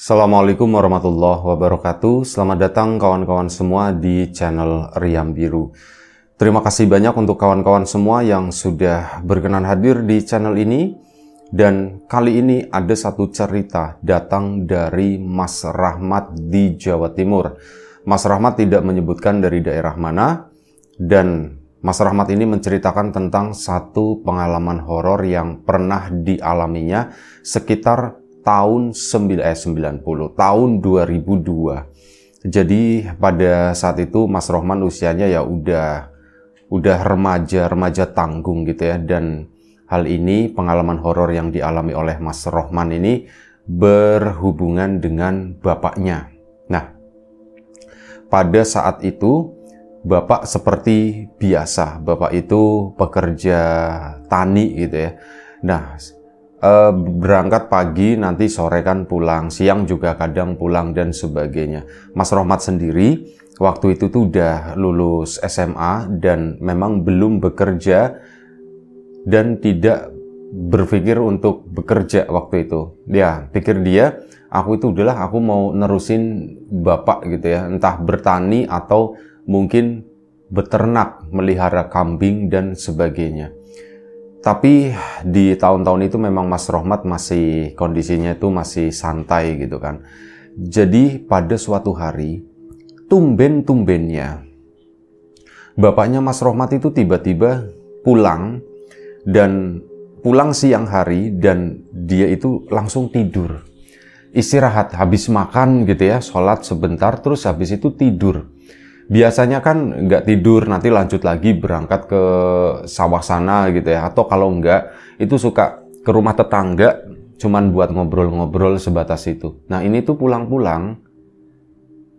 Assalamualaikum warahmatullahi wabarakatuh. Selamat datang kawan-kawan semua di channel Riam Biru. Terima kasih banyak untuk kawan-kawan semua yang sudah berkenan hadir di channel ini. Dan kali ini ada satu cerita datang dari Mas Rahmat di Jawa Timur. Mas Rahmat tidak menyebutkan dari daerah mana. Dan Mas Rahmat ini menceritakan tentang satu pengalaman horor yang pernah dialaminya sekitar tahun 90, tahun 2002. Jadi pada saat itu Mas Rahman usianya ya udah remaja tanggung gitu ya. Dan hal ini, pengalaman horor yang dialami oleh Mas Rahman ini berhubungan dengan bapaknya. Nah, pada saat itu bapak seperti biasa, bapak itu pekerja tani gitu ya. Nah, berangkat pagi, nanti sore kan pulang, siang juga kadang pulang dan sebagainya. Mas Rahmat sendiri waktu itu tuh udah lulus SMA dan memang belum bekerja dan tidak berpikir untuk bekerja waktu itu. Ya, pikir dia, aku itu udahlah, aku mau nerusin bapak gitu ya, entah bertani atau mungkin beternak, melihara kambing dan sebagainya. Tapi di tahun-tahun itu memang Mas Rahmat masih kondisinya itu masih santai gitu kan. Jadi pada suatu hari, tumben-tumbennya bapaknya Mas Rahmat itu tiba-tiba pulang, dan pulang siang hari, dan dia itu langsung tidur. Istirahat, habis makan gitu ya, sholat sebentar, terus habis itu tidur. Biasanya kan nggak tidur, nanti lanjut lagi berangkat ke sawah sana gitu ya. Atau kalau nggak, itu suka ke rumah tetangga, cuman buat ngobrol-ngobrol sebatas itu. Nah ini tuh pulang-pulang,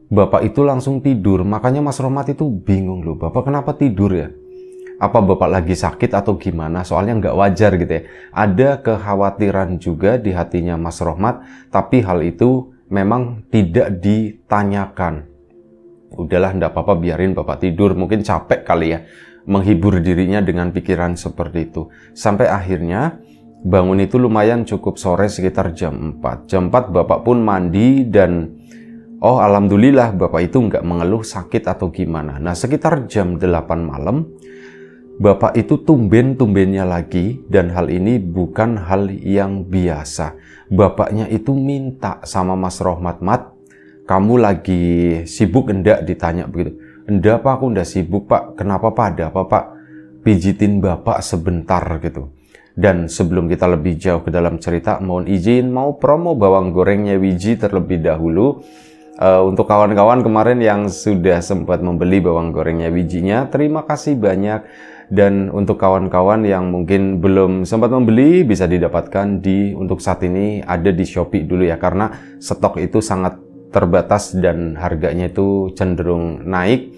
bapak itu langsung tidur. Makanya Mas Rahmat itu bingung loh, bapak kenapa tidur ya? Apa bapak lagi sakit atau gimana? Soalnya nggak wajar gitu ya. Ada kekhawatiran juga di hatinya Mas Rahmat, tapi hal itu memang tidak ditanyakan. Udahlah, enggak apa-apa, biarin bapak tidur, mungkin capek kali ya, menghibur dirinya dengan pikiran seperti itu. Sampai akhirnya bangun itu lumayan cukup sore, sekitar jam 4. Jam 4 bapak pun mandi dan oh alhamdulillah bapak itu nggak mengeluh sakit atau gimana. Nah sekitar jam 8 malam bapak itu tumben-tumbennya lagi, dan hal ini bukan hal yang biasa. Bapaknya itu minta sama Mas Rahmat, "Mat, kamu lagi sibuk enggak?" Ditanya begitu. "Enggak pak, aku enggak sibuk pak." "Kenapa pak? Ada apa pak?" "Pijitin bapak sebentar," gitu. Dan sebelum kita lebih jauh ke dalam cerita, mohon izin mau promo bawang gorengnya Wiji terlebih dahulu. Untuk kawan-kawan kemarin yang sudah sempat membeli bawang gorengnya Wijinya, terima kasih banyak. Dan untuk kawan-kawan yang mungkin belum sempat membeli, bisa didapatkan untuk saat ini ada di Shopee dulu ya, karena stok itu sangat terbatas dan harganya itu cenderung naik.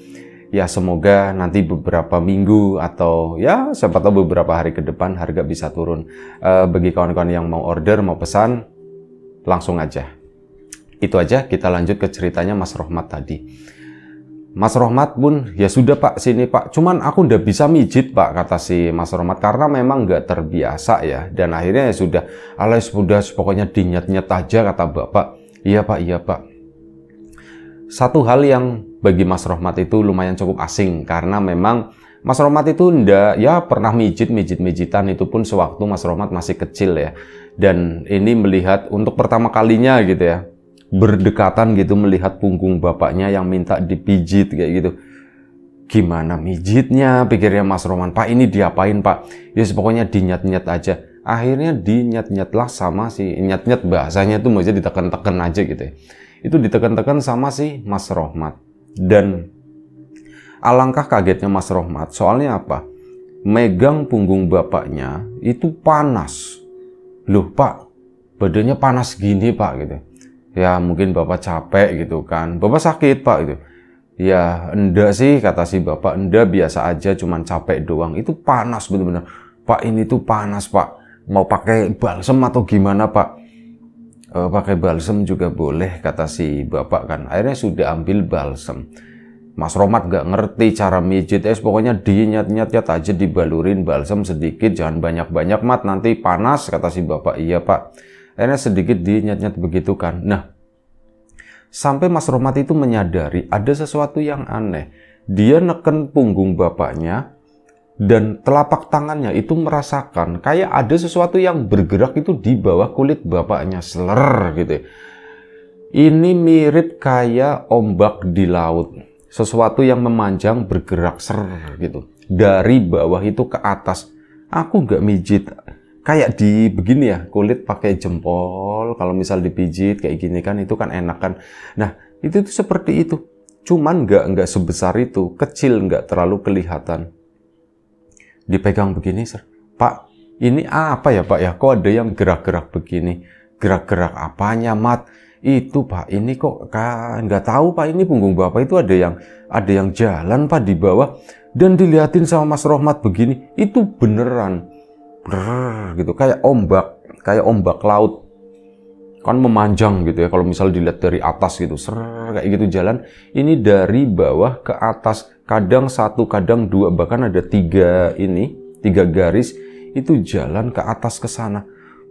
Ya semoga nanti beberapa minggu atau ya siapa tahu beberapa hari ke depan harga bisa turun. Bagi kawan-kawan yang mau order, mau pesan, langsung aja. Itu aja, kita lanjut ke ceritanya Mas Rahmat tadi. Mas Rahmat pun, "Ya sudah pak, sini pak, cuman aku udah bisa mijit pak," kata si Mas Rahmat, karena memang nggak terbiasa ya. Dan akhirnya ya sudah, "Alah sudah, pokoknya dinyat-nyat aja," kata bapak. "Iya pak, iya pak." Satu hal yang bagi Mas Rahmat itu lumayan cukup asing, karena memang Mas Rahmat itu ndak ya pernah mijit-mijitan, itu pun sewaktu Mas Rahmat masih kecil ya. Dan ini melihat untuk pertama kalinya gitu ya, berdekatan gitu melihat punggung bapaknya yang minta dipijit kayak gitu. Gimana mijitnya, pikirnya Mas Rahmat, "Pak ini diapain pak?" "Ya pokoknya dinyat-nyat aja." Akhirnya dinyat-nyatlah sama si, nyat-nyat bahasanya itu maksudnya ditekan-tekan aja gitu ya. Itu ditekan-tekan sama si Mas Rahmat. Dan alangkah kagetnya Mas Rahmat, soalnya apa? Megang punggung bapaknya itu panas. "Loh pak, badannya panas gini pak," gitu. "Ya mungkin bapak capek gitu kan." "Bapak sakit pak?" gitu. "Ya enggak sih," kata si bapak, "enggak, biasa aja, cuman capek doang." "Itu panas bener-bener." "Pak ini tuh panas pak, mau pakai balsem atau gimana pak?" "Pakai balsem juga boleh," kata si bapak kan. Akhirnya sudah ambil balsem. Mas Rahmat nggak ngerti cara mijit, pokoknya dinyat-nyat aja, dibalurin balsem sedikit, jangan banyak-banyak mat, nanti panas, kata si bapak. "Iya pak." Akhirnya sedikit dinyat-nyat begitu kan. Nah, Sampai Mas Rohmat itu menyadari ada sesuatu yang aneh. Dia neken punggung bapaknya, dan telapak tangannya itu merasakan kayak ada sesuatu yang bergerak itu di bawah kulit bapaknya. Seler gitu ya. Ini mirip kayak ombak di laut. Sesuatu yang memanjang bergerak ser gitu. Dari bawah itu ke atas. Aku nggak mijit. Kayak di begini ya, kulit pakai jempol, kalau misal dipijit kayak gini kan, itu kan enak kan. Nah, itu tuh seperti itu. Cuman nggak sebesar itu, kecil, nggak terlalu kelihatan. Dipegang begini, Sir. Pak, ini apa ya Pak ya? Kok ada yang gerak-gerak begini? Gerak-gerak apanya, Mat? Itu Pak, ini kok nggak tahu Pak, ini punggung Bapak itu ada yang jalan Pak di bawah. Dan dilihatin sama Mas Rohmat begini, itu beneran. Gitu, kayak ombak laut kan memanjang gitu ya, kalau misal dilihat dari atas gitu, kayak gitu jalan. Ini dari bawah ke atas, kadang satu, kadang dua, bahkan ada tiga garis itu jalan ke atas ke sana.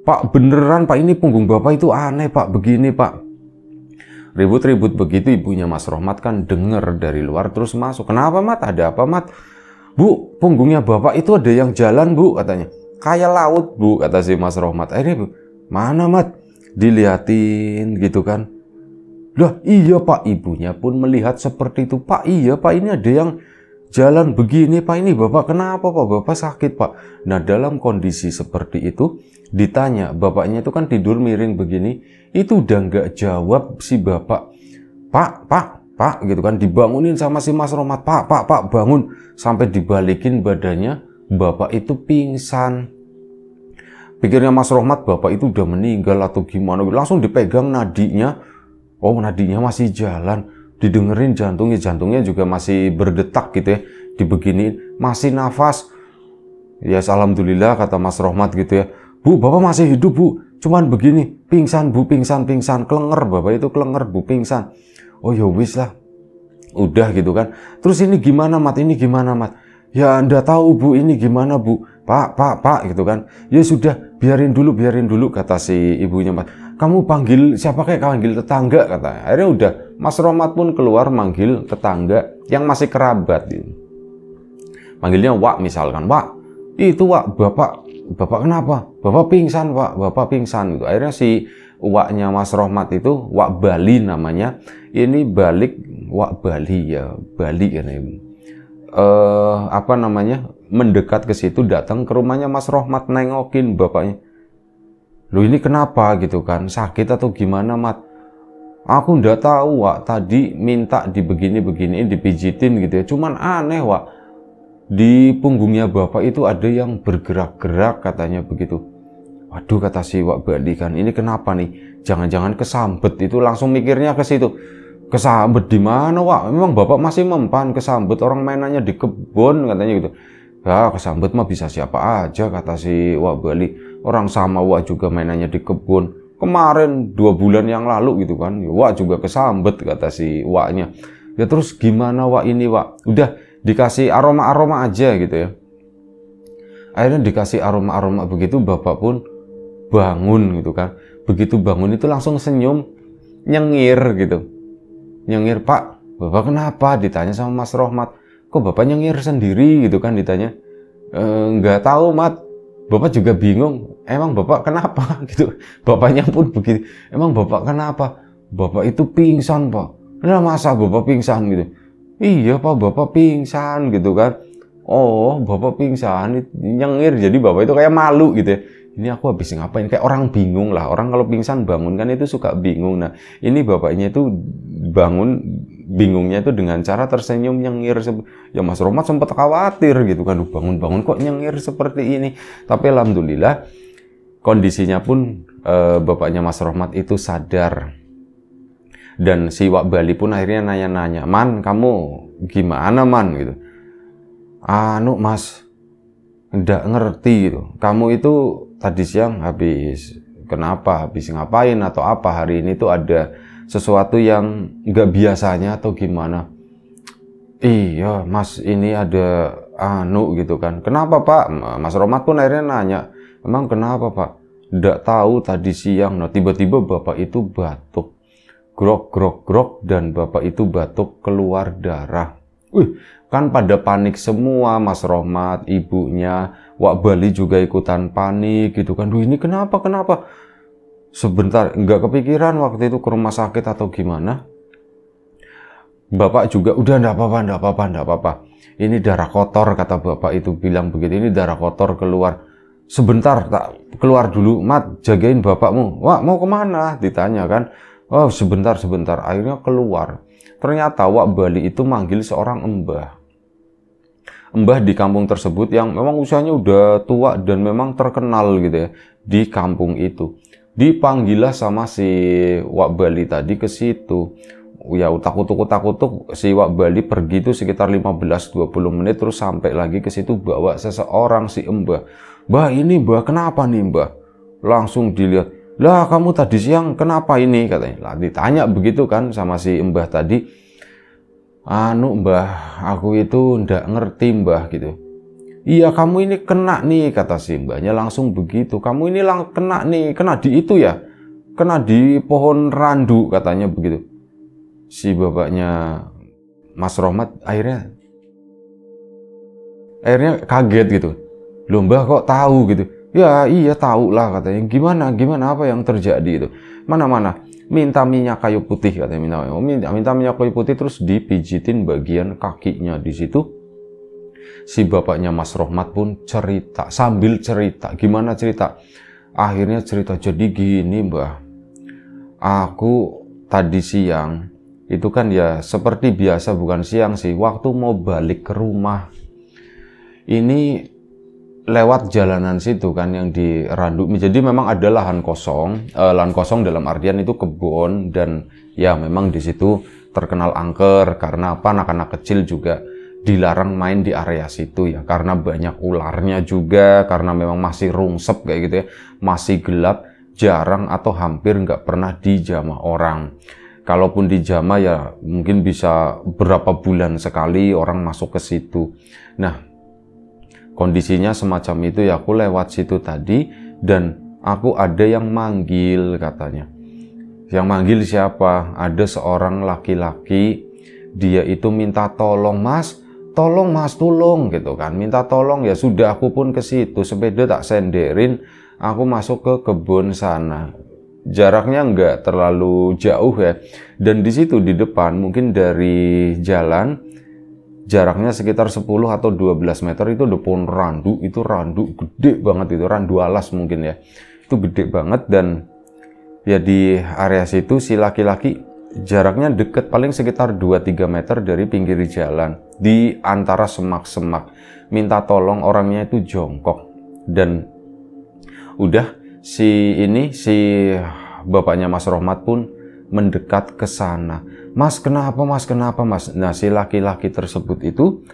Pak, beneran Pak, ini punggung Bapak itu aneh Pak, begini Pak. Ribut-ribut begitu, ibunya Mas Rohmat kan denger dari luar terus masuk. Kenapa Mat? Ada apa Mat? Bu, punggungnya Bapak itu ada yang jalan Bu, katanya. Kayak laut Bu, kata si Mas Rohmat. Akhirnya Bu, mana Mat? Dilihatin gitu kan. Lah iya Pak, ibunya pun melihat seperti itu. Pak, iya Pak, ini ada yang jalan begini Pak, ini Bapak kenapa Pak? Bapak sakit Pak. Nah, dalam kondisi seperti itu ditanya, bapaknya itu kan tidur miring begini, itu udah nggak jawab si bapak. Pak gitu kan, dibangunin sama si Mas Rohmat. Pak bangun, sampai dibalikin badannya. Bapak itu pingsan. Pikirnya Mas Rohmat bapak itu udah meninggal atau gimana, langsung dipegang nadinya. Oh, nadinya masih jalan. Didengerin jantungnya juga masih berdetak gitu ya. Dibeginiin, masih nafas. Ya alhamdulillah, kata Mas Rohmat gitu ya. Bu, Bapak masih hidup Bu, cuman begini, pingsan Bu, pingsan, kelenger, Bapak itu kelenger Bu, pingsan. Oh ya wis lah, udah gitu kan. Terus ini gimana Mat, ini gimana Mat? Ya Anda tahu Bu, ini gimana Bu? Pak gitu kan. Ya sudah, biarin dulu, kata si ibunya Mat. Kamu panggil siapa, kayak panggil tetangga, kata. Akhirnya udah, Mas Rohmat pun keluar manggil tetangga yang masih kerabat gitu. Manggilnya Wak misalkan, Wak, itu Wak, Bapak kenapa? Bapak pingsan Pak, Bapak pingsan gitu. Akhirnya si Waknya Mas Rohmat itu, Wak Bali namanya. Ini balik Wak Bali ya, Bali kan ya. Mendekat ke situ, datang ke rumahnya Mas Rohmat, nengokin bapaknya. Loh ini kenapa gitu kan? Sakit atau gimana Mat? Aku ndak tahu Wak, tadi minta dibegini-beginiin, dipijitin gitu ya. Cuman aneh Wak, di punggungnya Bapak itu ada yang bergerak-gerak, katanya begitu. Waduh, kata si Wak Bali kan, ini kenapa nih? Jangan-jangan kesambet. Itu langsung mikirnya ke situ. Kesambet di mana Wak? Memang Bapak masih mempan kesambet, orang mainannya di kebun, katanya gitu. Ya kesambet mah bisa siapa aja, kata si Wak Bali. Orang sama Wak juga mainannya di kebun. Kemarin 2 bulan yang lalu gitu kan, ya, Wak juga kesambet, kata si Waknya. Ya terus gimana Wak ini Wak? Udah dikasih aroma-aroma aja gitu ya. Akhirnya dikasih aroma-aroma begitu, Bapak pun bangun gitu kan. Begitu bangun itu langsung senyum, nyengir gitu. Nyengir, Pak, Bapak kenapa? Ditanya sama Mas Rohmat. Kok Bapak nyengir sendiri gitu kan, ditanya. Nggak tahu Mat, Bapak juga bingung. Emang Bapak kenapa gitu. Bapaknya pun begitu. Emang Bapak kenapa? Bapak itu pingsan Pak. Nah masa Bapak pingsan gitu? Iya Pak, Bapak pingsan gitu kan. Oh, Bapak pingsan, nyengir. Jadi Bapak itu kayak malu gitu ya. Ini aku habis ngapain? Kayak orang bingung lah. Orang kalau pingsan bangun kan itu suka bingung. Nah, ini bapaknya itu bangun, bingungnya itu dengan cara tersenyum, nyengir. Ya Mas Rohmat sempat khawatir gitu kan. Bangun-bangun kok nyengir seperti ini. Tapi alhamdulillah kondisinya pun bapaknya Mas Rohmat itu sadar. Dan si Wak Bali pun akhirnya nanya-nanya, Man, kamu gimana Man gitu. Anu Mas, nggak ngerti gitu. Kamu itu tadi siang habis kenapa? Habis ngapain atau apa? Hari ini tuh ada sesuatu yang nggak biasanya atau gimana? Iya Mas, ini ada anu gitu kan. Kenapa Pak? Mas Rohmat pun akhirnya nanya, emang kenapa Pak? Nggak tahu tadi siang. Nah tiba-tiba Bapak itu batuk. grok grok grok dan bapak itu batuk keluar darah. Kan pada panik semua, Mas Rohmat, ibunya, Wak Bali juga ikutan panik gitu kan. Duh, ini kenapa? Sebentar, nggak kepikiran waktu itu ke rumah sakit atau gimana. Bapak juga, udah enggak apa-apa. Ini darah kotor, kata bapak itu bilang begitu. Ini darah kotor keluar. Sebentar, tak keluar dulu, Mat, jagain bapakmu. Wak, mau kemana? Ditanya kan. Oh, sebentar. Akhirnya keluar. Ternyata Wak Bali itu manggil seorang mbah di kampung tersebut yang memang usianya udah tua dan memang terkenal gitu ya di kampung itu. Dipanggilah sama si Wak Bali tadi ke situ. Ya utak-utuk si Wak Bali pergi itu sekitar 15-20 menit terus sampai lagi ke situ bawa seseorang si mbah. Mbah, ini mbah, kenapa nih mbah? Langsung dilihat. Lah, kamu tadi siang kenapa ini? Katanya. Lah, ditanya begitu kan sama si mbah tadi. Anu mbah, aku itu ndak ngerti mbah gitu. Iya, kamu ini kena nih, kata si mbahnya langsung begitu. Kamu ini kena nih, kena di itu ya. Kena di pohon randu, katanya begitu. Si bapaknya Mas Rohmat akhirnya kaget gitu. Loh mbah, kok tahu gitu? Ya iya tahu lah, katanya. Gimana apa yang terjadi itu? Mana minta minyak kayu putih, katanya. Minta minyak kayu putih terus dipijitin bagian kakinya. Di situ si bapaknya Mas Rohmat pun cerita sambil cerita. Gimana cerita? Akhirnya cerita, jadi gini mbah, aku tadi siang itu kan ya seperti biasa, bukan siang sih, waktu mau balik ke rumah ini lewat jalanan situ kan yang di Randu. Jadi memang ada lahan kosong dalam artian itu kebun, dan ya memang di situ terkenal angker karena apa, anak-anak kecil juga dilarang main di area situ ya, karena banyak ularnya juga, karena memang masih rungsep kayak gitu ya, masih gelap, jarang atau hampir nggak pernah dijamah orang. Kalaupun dijamah ya mungkin bisa berapa bulan sekali orang masuk ke situ. Nah, kondisinya semacam itu ya, aku lewat situ tadi dan aku ada yang manggil, katanya. Yang manggil siapa? Ada seorang laki-laki, dia itu minta tolong mas, tolong gitu kan. Minta tolong, ya sudah aku pun ke situ, sepeda tak senderin, aku masuk ke kebun sana. Jaraknya nggak terlalu jauh ya. Dan di situ di depan mungkin dari jalan jaraknya sekitar 10 atau 12 meter itu ada pohon randu. Itu randu gede banget, itu randu alas mungkin ya. Itu gede banget, dan ya di area situ si laki-laki jaraknya deket, paling sekitar 2-3 meter dari pinggir jalan di antara semak-semak. Minta tolong, orangnya itu jongkok. Dan udah si bapaknya Mas Rohmat pun mendekat ke sana. Mas, kenapa mas? Nah, si laki-laki tersebut itu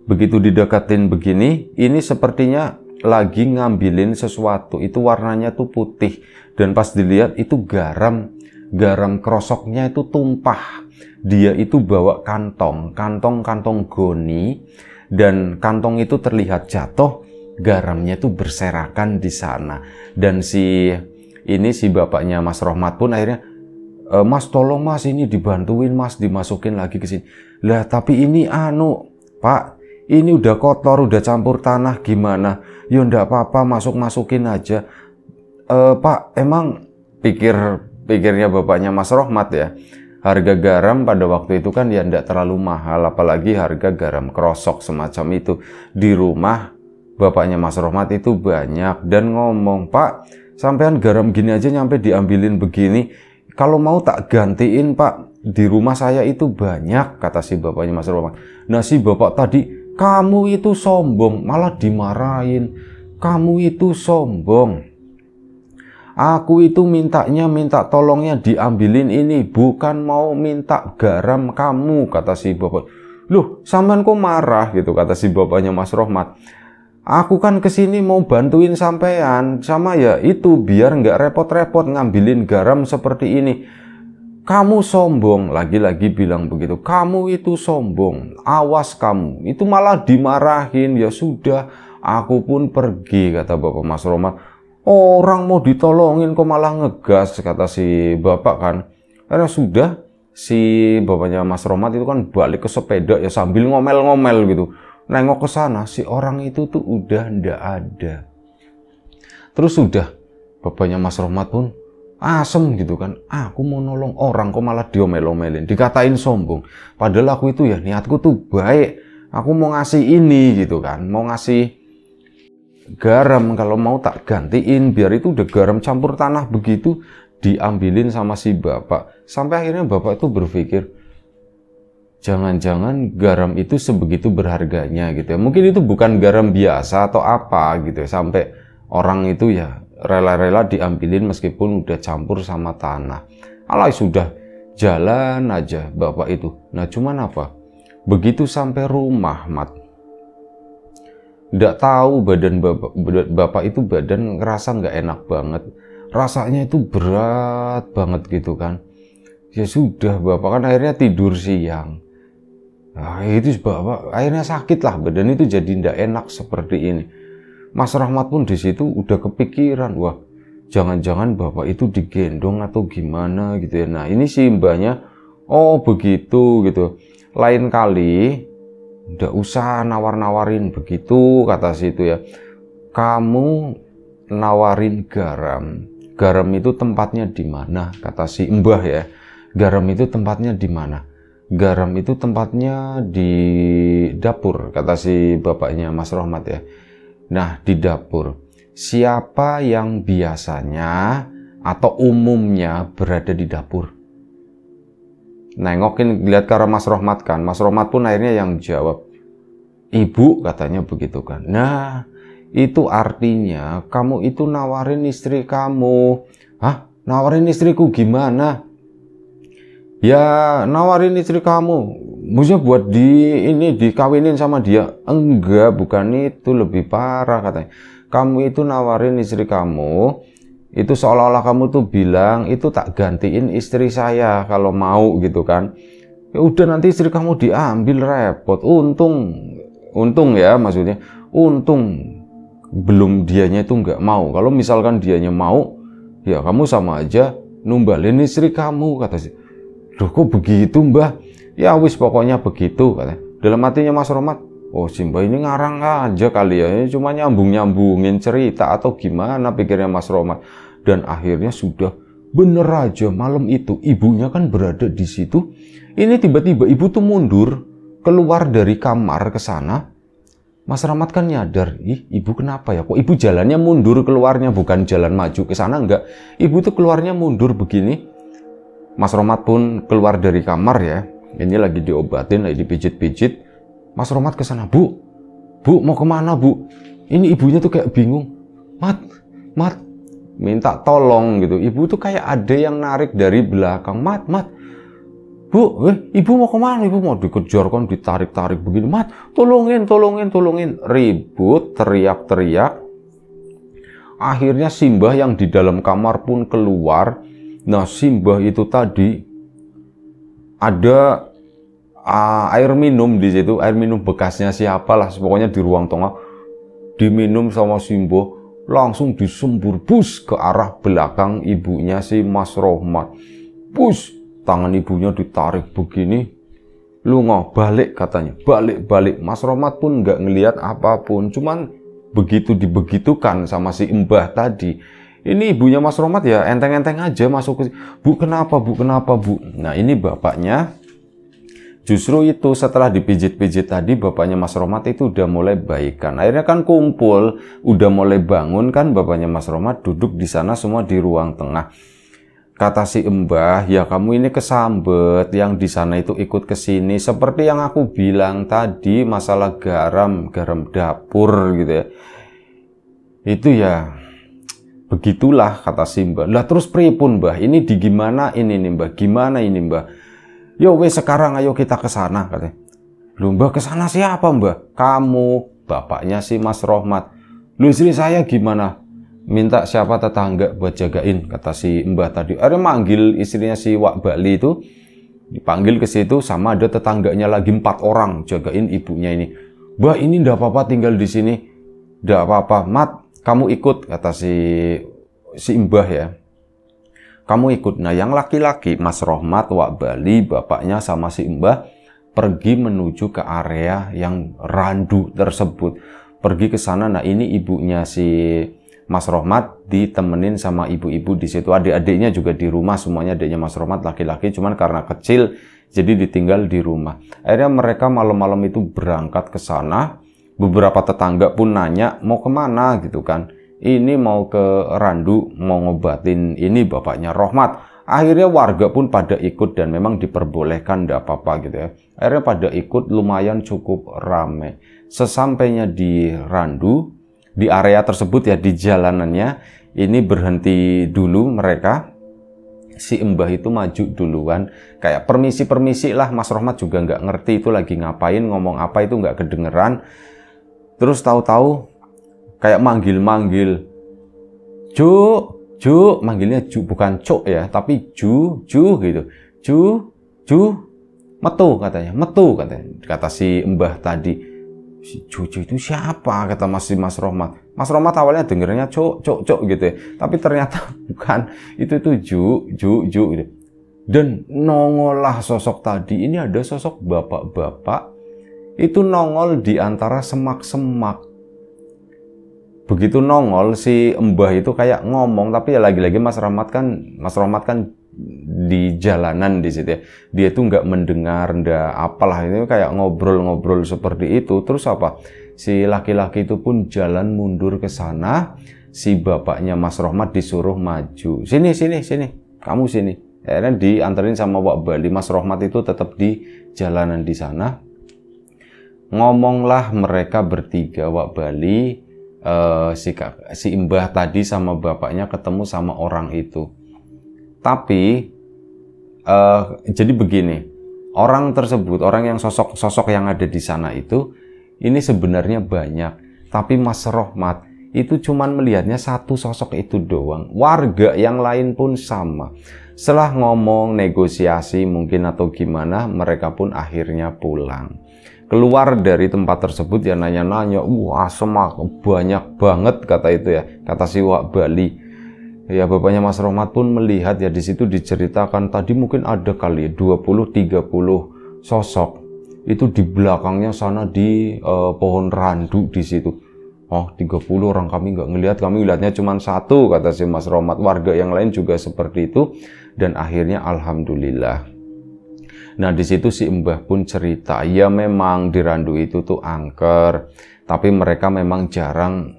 begitu didekatin begini, ini sepertinya lagi ngambilin sesuatu. Itu warnanya tuh putih, dan pas dilihat itu garam krosoknya itu tumpah. Dia itu bawa kantong goni, dan kantong itu terlihat jatuh, garamnya itu berserakan di sana. Dan si bapaknya Mas Rohmat pun akhirnya, mas tolong mas, ini dibantuin mas, dimasukin lagi ke sini. Lah tapi ini pak, ini udah kotor, udah campur tanah, gimana? Ya ndak apa-apa, masukin aja. Pak, emang pikirnya bapaknya Mas Rohmat ya, harga garam pada waktu itu kan ya ndak terlalu mahal, apalagi harga garam krosok semacam itu. Di rumah bapaknya Mas Rohmat itu banyak, dan ngomong, Pak, sampean garam gini aja nyampe diambilin begini, kalau mau tak gantiin pak, di rumah saya itu banyak, kata si bapaknya Mas Rohmat. Nah si bapak tadi, kamu itu sombong, malah dimarahin, kamu itu sombong. Aku itu minta tolongnya diambilin ini, bukan mau minta garam kamu, kata si bapak. Loh, sampean kok marah gitu, kata si bapaknya Mas Rohmat. Aku kan kesini mau bantuin sampean, sama ya itu biar nggak repot-repot ngambilin garam seperti ini. Kamu sombong, lagi-lagi bilang begitu. Kamu itu sombong, awas kamu. Itu malah dimarahin. Ya sudah, aku pun pergi, kata bapak Mas Rohmat. Orang mau ditolongin kok malah ngegas, kata si bapak kan. Karena sudah si bapaknya Mas Rohmat itu kan balik ke sepeda ya sambil ngomel-ngomel gitu. Nengok ke sana, si orang itu tuh udah ndak ada. Terus sudah bapaknya Mas Rohmat pun asem gitu kan. Aku mau nolong orang kok malah diomel-omelin, dikatain sombong. Padahal aku itu ya niatku tuh baik. Aku mau ngasih ini gitu kan, mau ngasih garam, kalau mau tak gantiin biar itu udah garam campur tanah begitu, diambilin sama si bapak. Sampai akhirnya bapak itu berpikir, jangan-jangan garam itu sebegitu berharganya gitu ya. Mungkin itu bukan garam biasa atau apa gitu ya, sampai orang itu ya rela-rela diambilin meskipun udah campur sama tanah. Alay, sudah jalan aja bapak itu. Nah cuman apa, begitu sampai rumah Mat, nggak tahu badan bapak itu badan ngerasa nggak enak banget, rasanya itu berat banget gitu kan. Ya sudah, bapak kan akhirnya tidur siang. Nah, itu bapak akhirnya sakit lah, badan itu jadi nggak enak seperti ini. Mas Rohmat pun di situ udah kepikiran, wah jangan-jangan bapak itu digendong atau gimana gitu ya. Nah ini si mbahnya, oh begitu gitu, lain kali nggak usah nawar-nawarin begitu, kata situ ya. Kamu nawarin garam. Garam itu tempatnya di mana? Kata si mbah ya. Garam itu tempatnya di mana? Garam itu tempatnya di dapur, kata si bapaknya Mas Rohmat ya. Nah, di dapur. Siapa yang biasanya atau umumnya berada di dapur? Nengokin, lihat ke arah Mas Rohmat kan. Mas Rohmat pun akhirnya yang jawab, ibu, katanya begitu kan. Nah, itu artinya kamu itu nawarin istri kamu. Hah? Nawarin istriku gimana? Ya, nawarin istri kamu. Maksudnya buat dikawinin sama dia. Enggak, bukan itu, lebih parah katanya. Kamu itu nawarin istri kamu, itu seolah-olah kamu tuh bilang itu tak gantiin istri saya kalau mau gitu kan. Ya udah, nanti istri kamu diambil, repot. Untung ya, maksudnya untung belum dianya itu nggak mau. Kalau misalkan dianya mau, ya kamu sama aja numbalin istri kamu, kata si. Duh, kok begitu mbah? Ya wis pokoknya begitu, katanya. Dalam hatinya Mas Rohmat, oh si mbah ini ngarang aja kali ya, cuma nyambung-nyambungin cerita atau gimana, pikirnya Mas Rohmat. Dan akhirnya sudah bener aja, malam itu ibunya kan berada di situ. Ini tiba-tiba ibu tuh mundur keluar dari kamar ke sana. Mas Rohmat kan nyadar, ih ibu kenapa ya? Kok ibu jalannya mundur keluarnya, bukan jalan maju ke sana, enggak. Ibu tuh keluarnya mundur begini. Mas Rohmat pun keluar dari kamar ya. Ini lagi diobatin, lagi dipijit-pijit. Mas Rohmat ke sana, Bu mau kemana Bu? Ini ibunya tuh kayak bingung. Mat, minta tolong gitu. Ibu tuh kayak ada yang narik dari belakang. Mat, Bu, ibu mau kemana? Ibu mau dikejar kan, ditarik-tarik begini. Mat, tolongin. Ribut, teriak-teriak. Akhirnya Simbah yang di dalam kamar pun keluar. Nah, Simbah itu tadi ada air minum di situ, air minum bekasnya siapalah, pokoknya di ruang tengah. Diminum sama Simbah, langsung disembur bus ke arah belakang ibunya si Mas Rohmat. Bus, tangan ibunya ditarik begini, lu nggak balik katanya, balik. Mas Rohmat pun nggak ngelihat apapun, cuman begitu dibegitukan sama si mbah tadi. Ini ibunya Mas Rohmat ya enteng-enteng aja masuk ke, Bu kenapa Bu? Nah ini bapaknya justru itu setelah dipijit-pijit tadi, bapaknya Mas Rohmat itu udah mulai baikan. Akhirnya kan kumpul, udah mulai bangun kan, bapaknya Mas Rohmat duduk di sana semua di ruang tengah. Kata si mbah, ya kamu ini kesambet, yang di sana itu ikut ke sini. Seperti yang aku bilang tadi, masalah garam dapur gitu ya. Itu ya begitulah, kata si mbah. Lah terus pripun mbah? Ini di gimana ini nih mbah? Gimana ini mbah? Yo wes sekarang ayo kita ke sana, katanya. Lu mbah ke sana siapa mbah? Kamu, bapaknya si Mas Rohmat. Lu istri saya gimana? Minta siapa tetangga buat jagain, kata si mbah tadi. Ada manggil istrinya si Wak Bali itu, dipanggil ke situ, sama ada tetangganya lagi 4 orang jagain ibunya ini. Mbah ini ndak apa-apa tinggal di sini, ndak apa-apa. Mat, kamu ikut, kata si mbah ya. kamu ikut. Nah yang laki-laki, Mas Rohmat, Wak Bali, bapaknya sama si Mbah pergi menuju ke area yang randu tersebut. Pergi ke sana. Nah ini ibunya si Mas Rohmat ditemenin sama ibu-ibu di situ. Adik-adiknya juga di rumah, semuanya adiknya Mas Rohmat laki-laki, cuman karena kecil jadi ditinggal di rumah. Akhirnya mereka malam-malam itu berangkat ke sana. Beberapa tetangga pun nanya mau kemana gitu kan. Ini mau ke Randu, mau ngobatin ini bapaknya Rohmat. Akhirnya warga pun pada ikut dan memang diperbolehkan, tidak apa-apa gitu ya. Akhirnya pada ikut, lumayan cukup rame. Sesampainya di Randu, di area tersebut ya, di jalanannya, ini berhenti dulu mereka. Si Mbah itu maju duluan, kayak permisi-permisi lah. Mas Rohmat juga nggak ngerti itu lagi ngapain, ngomong apa itu nggak kedengeran. Terus tahu-tahu kayak manggil-manggil, Ju, manggilnya Ju, bukan Cuk ya, tapi Ju gitu. Ju, metu katanya, kata si Mbah tadi. Si Ju itu siapa, kata Mas Rohmat. Mas Rohmat awalnya dengernya Cuk gitu ya, tapi ternyata bukan, itu Ju gitu. Dan nongollah sosok tadi. Ini ada sosok bapak-bapak itu nongol di antara semak-semak. Begitu nongol, si Mbah itu kayak ngomong, tapi ya lagi-lagi Mas Rohmat kan di jalanan di situ ya. Dia tuh nggak mendengar, ndak apalah, ini kayak ngobrol-ngobrol seperti itu. Terus apa? Si laki-laki itu pun jalan mundur ke sana. Si bapaknya Mas Rohmat disuruh maju. Sini, kamu sini. Akhirnya dianterin sama Wak Bali. Mas Rohmat itu tetap di jalanan di sana. Ngomonglah mereka bertiga, Wak Bali, si Mbah tadi sama bapaknya ketemu sama orang itu. Tapi jadi begini, orang tersebut, orang yang sosok yang ada di sana itu, ini sebenarnya banyak. Tapi Mas Rohmat itu cuman melihatnya satu sosok itu doang. Warga yang lain pun sama. Setelah ngomong, negosiasi mungkin atau gimana, mereka pun akhirnya pulang. Keluar dari tempat tersebut ya nanya-nanya, wah semak banyak banget kata itu ya, kata si Wak Bali. Ya bapaknya Mas Rohmat pun melihat ya, di situ diceritakan tadi mungkin ada kali 20-30 sosok itu di belakangnya sana di pohon randu di situ. Oh 30 orang, kami nggak ngelihat, kami lihatnya cuma satu, kata si Mas Rohmat. Warga yang lain juga seperti itu dan akhirnya alhamdulillah. Nah di situ si Mbah pun cerita, ya memang di Randu itu tuh angker, tapi mereka memang jarang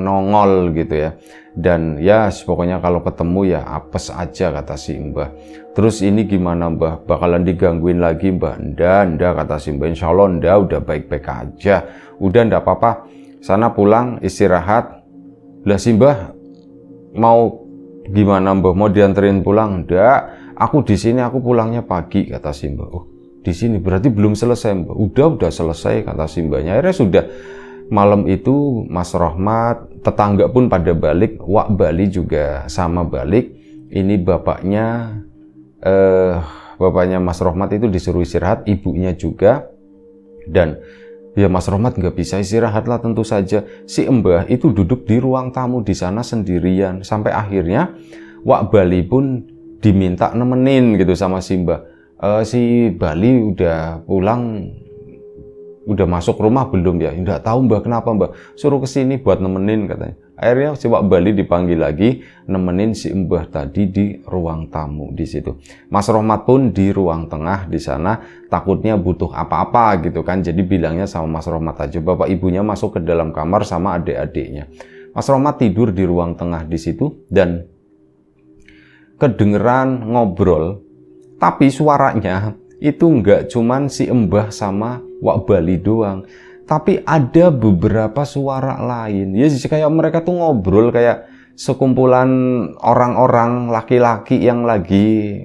nongol gitu ya. Dan ya pokoknya kalau ketemu ya apes aja, kata si Mbah. Terus ini gimana Mbah, bakalan digangguin lagi Mbah? Ndak, kata si Mbah, insya Allah ndak, udah baik-baik aja. Udah ndak apa-apa, sana pulang istirahat. Lah si Mbah mau gimana Mbah, mau dianterin pulang? Ndak, aku di sini, aku pulangnya pagi, kata si Mbah. Oh di sini berarti belum selesai Mbah? Udah selesai, kata si Mbahnya. Akhirnya sudah malam itu Mas Rohmat, tetangga pun pada balik, Wak Bali juga sama balik. Ini bapaknya Mas Rohmat itu disuruh istirahat, ibunya juga. Dan ya Mas Rohmat nggak bisa istirahat lah tentu saja. Si Mbah itu duduk di ruang tamu di sana sendirian. Sampai akhirnya Wak Bali pun diminta nemenin gitu sama si Mbah. Si Bali udah pulang, udah masuk rumah belum ya? Nggak tahu Mbah, kenapa Mbah? Suruh kesini buat nemenin katanya. Akhirnya si Wak Bali dipanggil lagi, nemenin si Mbah tadi di ruang tamu di situ. Mas Rohmat pun di ruang tengah di sana, takutnya butuh apa-apa gitu kan. Jadi bilangnya sama Mas Rohmat aja, bapak ibunya masuk ke dalam kamar sama adik-adiknya. Mas Rohmat tidur di ruang tengah di situ dan kedengeran ngobrol, tapi suaranya itu nggak cuman si Mbah sama Wak Bali doang, tapi ada beberapa suara lain. Ya kayak mereka tuh ngobrol kayak sekumpulan orang-orang laki-laki yang lagi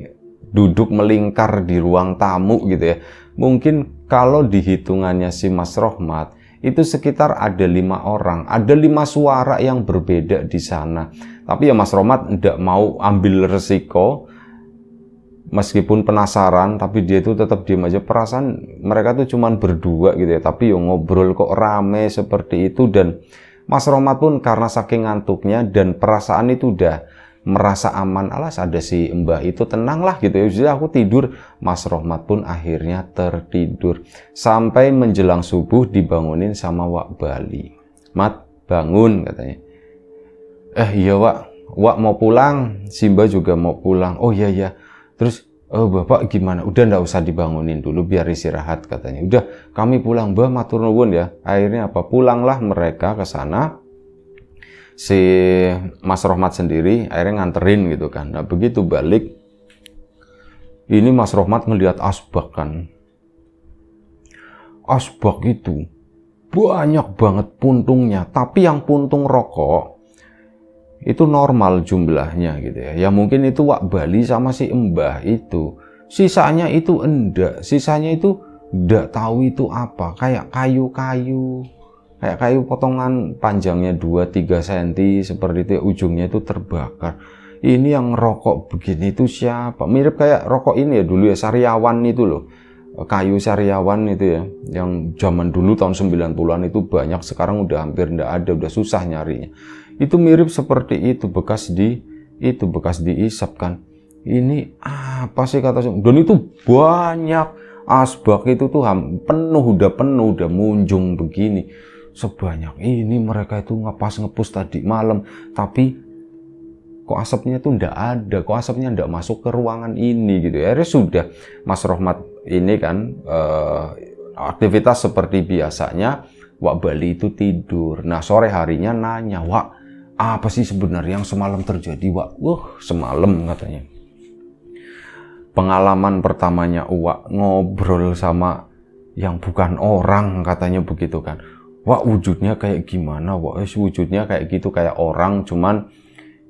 duduk melingkar di ruang tamu gitu ya. Mungkin kalau dihitungannya si Mas Rohmat itu sekitar ada 5 orang, ada 5 suara yang berbeda di sana. Tapi ya Mas Rohmat tidak mau ambil resiko, meskipun penasaran, tapi dia itu tetap diam aja. Perasaan mereka tuh cuman berdua gitu ya, tapi yo ngobrol kok rame seperti itu. Dan Mas Rohmat pun karena saking ngantuknya dan perasaan itu udah merasa aman, alas ada si Mbah itu, tenanglah gitu ya. Jadi aku tidur, Mas Rohmat pun akhirnya tertidur. Sampai menjelang subuh dibangunin sama Wak Bali. Mat, bangun katanya. Iya Wak mau pulang, si Mbah juga mau pulang. Oh iya. Terus, Bapak gimana? Udah ndak usah dibangunin dulu, biar istirahat katanya. Udah, kami pulang, Mbah matur nuwun ya. Akhirnya apa? Pulanglah mereka ke sana. Si Mas Rohmat sendiri akhirnya nganterin gitu kan. Nah begitu balik, ini Mas Rohmat ngelihat asbak kan. Asbak itu banyak banget puntungnya, tapi yang puntung rokok itu normal jumlahnya gitu ya. Ya mungkin itu Wak Bali sama si Mbah itu. Sisanya itu enggak, sisanya itu enggak tahu itu apa, kayak kayu-kayu. Kayak kayu potongan panjangnya 2-3 cm seperti itu, ujungnya itu terbakar. Ini yang rokok begini itu siapa? Mirip kayak rokok ini ya dulu ya, Sariawan itu loh. Kayu Sariawan itu ya, yang zaman dulu tahun 90-an itu banyak, sekarang udah hampir ndak ada, udah susah nyarinya. Itu mirip seperti itu, bekas diisap kan. Ini apa sih kata, dan itu banyak asbak itu tuh penuh, udah munjung begini. Sebanyak ini mereka itu ngepus tadi malam, tapi kok asapnya tuh ndak ada, kok asapnya ndak masuk ke ruangan ini gitu ya. Akhirnya sudah Mas Rohmat ini kan aktivitas seperti biasanya, Wak Bali itu tidur. Nah sore harinya nanya, Wak apa sih sebenarnya yang semalam terjadi Wak? Semalam katanya pengalaman pertamanya Wak ngobrol sama yang bukan orang, katanya begitu kan. Wah wujudnya kayak gimana? Wah wujudnya kayak gitu, kayak orang, cuman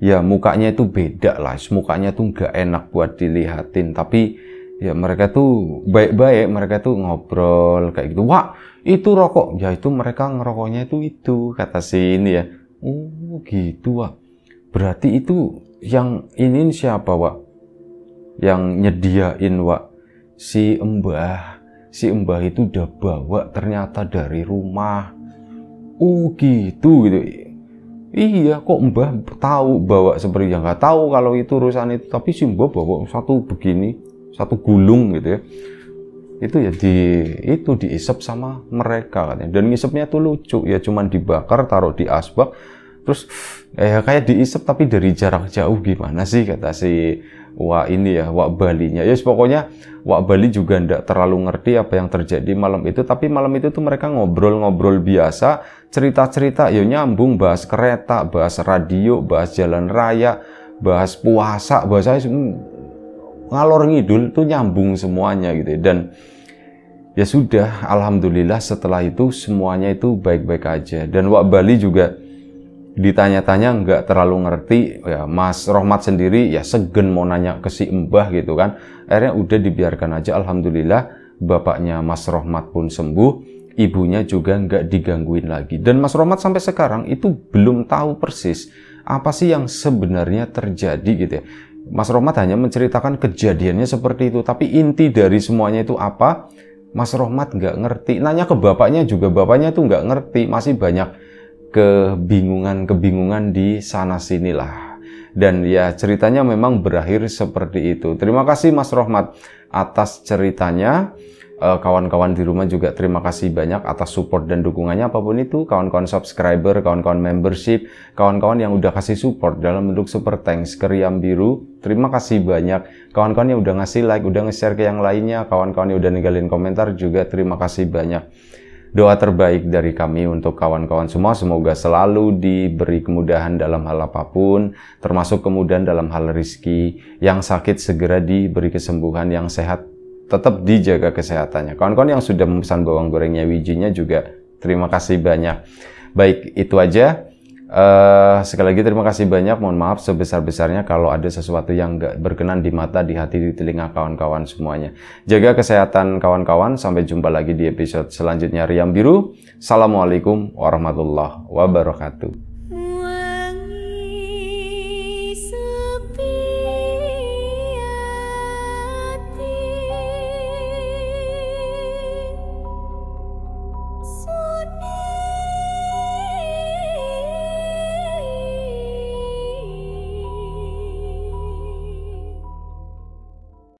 ya mukanya itu beda lah, mukanya tuh nggak enak buat dilihatin, tapi ya mereka tuh baik-baik, mereka tuh ngobrol kayak gitu. Wah itu rokok, ya itu mereka ngerokoknya itu kata si ini ya. Oh gitu Wak, berarti itu yang ini siapa Wak? Yang nyediain Wak? Si Mbah itu udah bawa ternyata dari rumah. Oh gitu. Iya kok Mbah tahu bawa seperti yang nggak tahu kalau itu urusan itu, tapi si Mbah bawa satu begini, satu gulung gitu ya. Itu ya diisep sama mereka katanya. Dan ngisepnya tuh lucu ya, cuman dibakar taruh di asbak, terus kayak diisep tapi dari jarak jauh gimana sih kata si Wak Balinya. Ya pokoknya Wak Bali juga ndak terlalu ngerti apa yang terjadi malam itu, tapi malam itu tuh mereka ngobrol-ngobrol biasa, cerita-cerita, ya nyambung, bahas kereta, bahas radio, bahas jalan raya, bahas puasa, ngalor ngidul tuh nyambung semuanya gitu. Dan ya sudah, alhamdulillah setelah itu semuanya itu baik-baik aja. Dan Wak Bali juga ditanya-tanya nggak terlalu ngerti ya. Mas Rohmat sendiri ya segen mau nanya ke si Mbah gitu kan. Akhirnya udah dibiarkan aja. Alhamdulillah bapaknya Mas Rohmat pun sembuh, ibunya juga nggak digangguin lagi. Dan Mas Rohmat sampai sekarang itu belum tahu persis apa sih yang sebenarnya terjadi gitu ya. Mas Rohmat hanya menceritakan kejadiannya seperti itu, tapi inti dari semuanya itu apa, Mas Rohmat nggak ngerti. Nanya ke bapaknya juga, bapaknya tuh nggak ngerti, masih banyak kebingungan di sana sinilah. Dan ya ceritanya memang berakhir seperti itu. Terima kasih Mas Rohmat atas ceritanya. Kawan-kawan di rumah juga terima kasih banyak atas support dan dukungannya, apapun itu, kawan-kawan subscriber, kawan-kawan membership, kawan-kawan yang udah kasih support dalam bentuk super thanks ke Riam Biru, terima kasih banyak. Kawan-kawan yang udah ngasih like, udah nge-share ke yang lainnya, kawan-kawan yang udah ninggalin komentar juga terima kasih banyak. Doa terbaik dari kami untuk kawan-kawan semua, semoga selalu diberi kemudahan dalam hal apapun, termasuk kemudahan dalam hal rezeki, yang sakit segera diberi kesembuhan, yang sehat tetap dijaga kesehatannya. Kawan-kawan yang sudah memesan bawang gorengnya wijinya juga terima kasih banyak. Baik, itu aja. Sekali lagi terima kasih banyak. Mohon maaf sebesar-besarnya kalau ada sesuatu yang nggak berkenan di mata, di hati, di telinga kawan-kawan semuanya. Jaga kesehatan kawan-kawan. Sampai jumpa lagi di episode selanjutnya Riam Biru. Assalamualaikum warahmatullahi wabarakatuh.